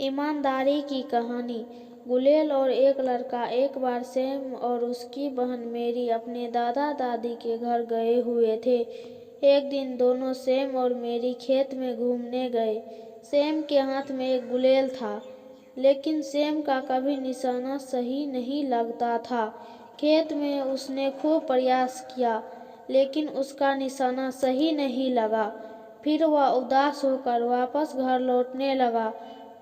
ईमानदारी की कहानी। गुलेल और एक लड़का। एक बार सैम और उसकी बहन मेरी अपने दादा दादी के घर गए हुए थे। एक दिन दोनों सैम और मेरी खेत में घूमने गए। सैम के हाथ में एक गुलेल था, लेकिन सैम का कभी निशाना सही नहीं लगता था। खेत में उसने खूब प्रयास किया, लेकिन उसका निशाना सही नहीं लगा। फिर वह उदास होकर वापस घर लौटने लगा।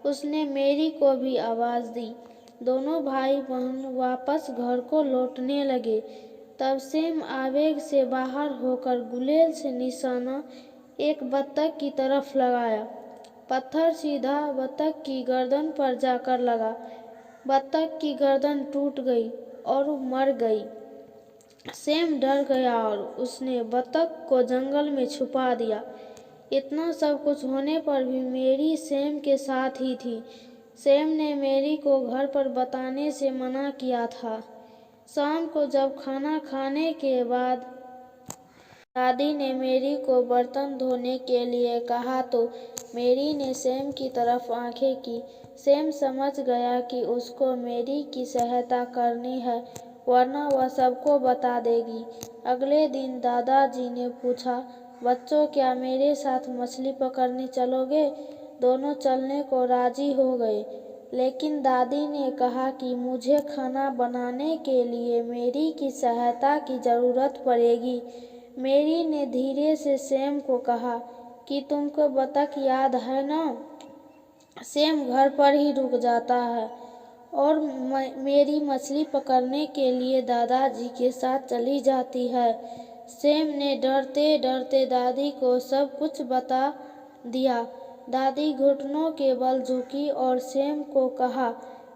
उसने मेरी को भी आवाज़ दी। दोनों भाई बहन वापस घर को लौटने लगे। तब सैम आवेग से बाहर होकर गुलेल से निशाना एक बत्तख की तरफ लगाया। पत्थर सीधा बत्तख की गर्दन पर जाकर लगा। बत्तख की गर्दन टूट गई और मर गई। सैम डर गया और उसने बत्तख को जंगल में छुपा दिया। इतना सब कुछ होने पर भी मेरी सैम के साथ ही थी। सैम ने मेरी को घर पर बताने से मना किया था। शाम को जब खाना खाने के बाद दादी ने मेरी को बर्तन धोने के लिए कहा तो मेरी ने सैम की तरफ आंखें की। सैम समझ गया कि उसको मेरी की सहायता करनी है, वरना वह सबको बता देगी। अगले दिन दादाजी ने पूछा, बच्चों क्या मेरे साथ मछली पकड़ने चलोगे? दोनों चलने को राजी हो गए, लेकिन दादी ने कहा कि मुझे खाना बनाने के लिए मेरी की सहायता की ज़रूरत पड़ेगी। मेरी ने धीरे से सैम को कहा कि तुमको बत्तख याद है ना? सैम घर पर ही रुक जाता है और मेरी मछली पकड़ने के लिए दादाजी के साथ चली जाती है। सैम ने डरते डरते दादी को सब कुछ बता दिया। दादी घुटनों के बल झुकी और सैम को कहा,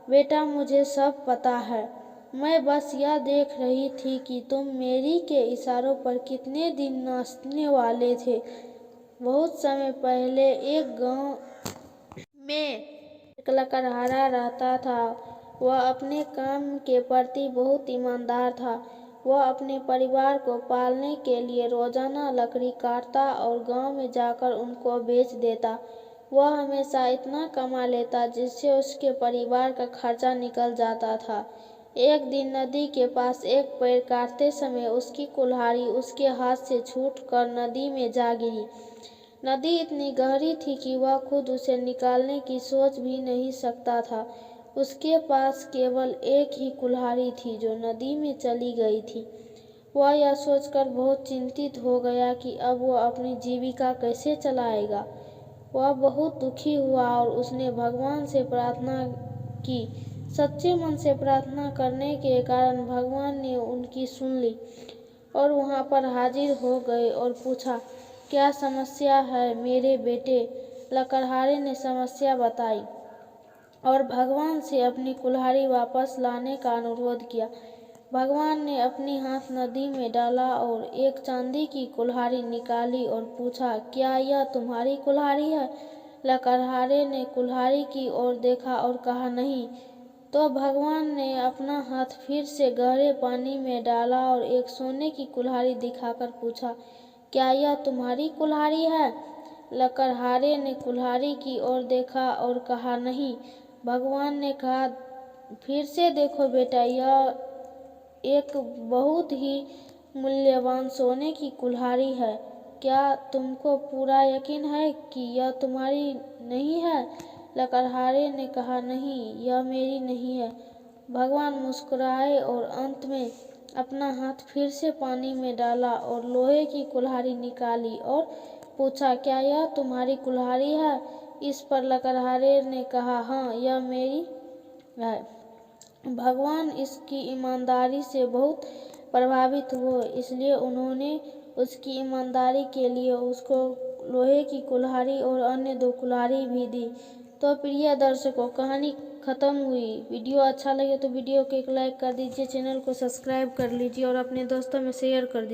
बेटा मुझे सब पता है। मैं बस यह देख रही थी कि तुम मेरी के इशारों पर कितने दिन नाचने वाले थे। बहुत समय पहले एक गांव में एक लकड़हारा रहता था। वह अपने काम के प्रति बहुत ईमानदार था। वह अपने परिवार को पालने के लिए रोजाना लकड़ी काटता और गांव में जाकर उनको बेच देता। वह हमेशा इतना कमा लेता जिससे उसके परिवार का खर्चा निकल जाता था। एक दिन नदी के पास एक पेड़ काटते समय उसकी कुल्हाड़ी उसके हाथ से छूटकर नदी में जा गिरी। नदी इतनी गहरी थी कि वह खुद उसे निकालने की सोच भी नहीं सकता था। उसके पास केवल एक ही कुल्हाड़ी थी जो नदी में चली गई थी। वह यह सोचकर बहुत चिंतित हो गया कि अब वह अपनी जीविका कैसे चलाएगा। वह बहुत दुखी हुआ और उसने भगवान से प्रार्थना की। सच्चे मन से प्रार्थना करने के कारण भगवान ने उनकी सुन ली और वहां पर हाजिर हो गए और पूछा, क्या समस्या है मेरे बेटे? लकड़हारे ने समस्या बताई और भगवान से अपनी कुल्हाड़ी वापस लाने का अनुरोध किया। भगवान ने अपनी हाथ नदी में डाला और एक चांदी की कुल्हाड़ी निकाली और पूछा, क्या यह तुम्हारी कुल्हाड़ी है? लकड़हारे ने कुल्हाड़ी की ओर देखा और कहा, नहीं। तो भगवान ने अपना हाथ फिर से गहरे पानी में डाला और एक सोने की कुल्हाड़ी दिखाकर पूछा, क्या यह तुम्हारी कुल्हाड़ी है? लकड़हारे ने कुल्हाड़ी की ओर देखा और कहा, नहीं। भगवान ने कहा, फिर से देखो बेटा, यह एक बहुत ही मूल्यवान सोने की कुल्हाड़ी है। क्या तुमको पूरा यकीन है कि यह तुम्हारी नहीं है? लकड़हारे ने कहा, नहीं, यह मेरी नहीं है। भगवान मुस्कुराए और अंत में अपना हाथ फिर से पानी में डाला और लोहे की कुल्हाड़ी निकाली और पूछा, क्या यह तुम्हारी कुल्हाड़ी है? इस पर लकड़हारे ने कहा, हाँ, यह मेरी है। भगवान इसकी ईमानदारी से बहुत प्रभावित हुए, इसलिए उन्होंने उसकी ईमानदारी के लिए उसको लोहे की कुल्हाड़ी और अन्य 2 कुल्हाड़ी भी दी। तो प्रिय दर्शकों, कहानी खत्म हुई। वीडियो अच्छा लगे तो वीडियो को एक लाइक कर दीजिए, चैनल को सब्सक्राइब कर लीजिए और अपने दोस्तों में शेयर कर दीजिए।